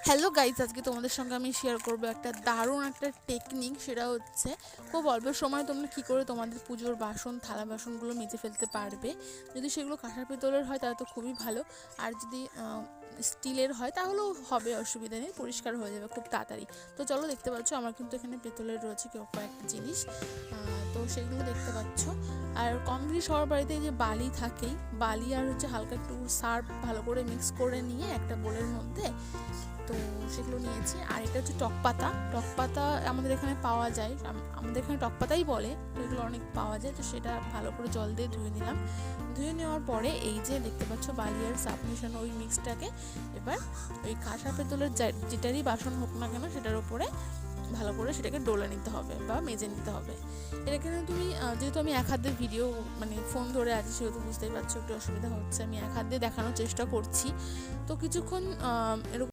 Hello guys, আজকে তোমাদের সঙ্গে আমি শেয়ার করবো একটা দারুণ একটা টেকনিক। সেটা হচ্ছে খুব অল্প সময় তোমরা কী করে তোমাদের পুজোর বাসন থালা বাসনগুলো মেজে ফেলতে পারবে। যদি সেগুলো কাঁসার পিতলের হয় তাহলে তো খুবই ভালো, আর যদি স্টিলের হয় তাহলেও হবে, অসুবিধা নেই, পরিষ্কার হয়ে যাবে খুব তাড়াতাড়ি। তো চলো, দেখতে পাচ্ছ আমার কিন্তু এখানে পেতলের রয়েছে কয়েকটা জিনিস, তো সেগুলো দেখতে পাচ্ছ। আর কম বেশি সবার বাড়িতে যে বালি থাকেই, বালি আর হচ্ছে হালকা একটু সার্ফ ভালো করে মিক্স করে নিয়ে একটা বোলের মধ্যে, তো সেগুলো নিয়েছি। আর এটা হচ্ছে টক পাতা। টক পাতা আমাদের এখানে পাওয়া যায়, আমাদের এখানে টক পাতাই বলে, তো এগুলো অনেক পাওয়া যায়। তো সেটা ভালো করে জল দিয়ে ধুয়ে নিলাম। ধুয়ে নেওয়ার পরে এই যে দেখতে পাচ্ছ বালি আর সার্ফ মেশানো ওই মিক্সটাকে এবার ওই কাঁসা পেতলের যেটারই বাসন হোক না কেন সেটার উপরে ভালো করে সেটাকে ডলে নিতে হবে বা মেজে নিতে হবে। এটা কিন্তু তুমি যেহেতু আমি এক হাত দিয়ে ভিডিও মানে ফোন ধরে আছি, সেহেতু বুঝতেই পারছো একটু অসুবিধা হচ্ছে। আমি এক হাত দিয়ে দেখানোর চেষ্টা করছি। তো কিছুক্ষণ এরকম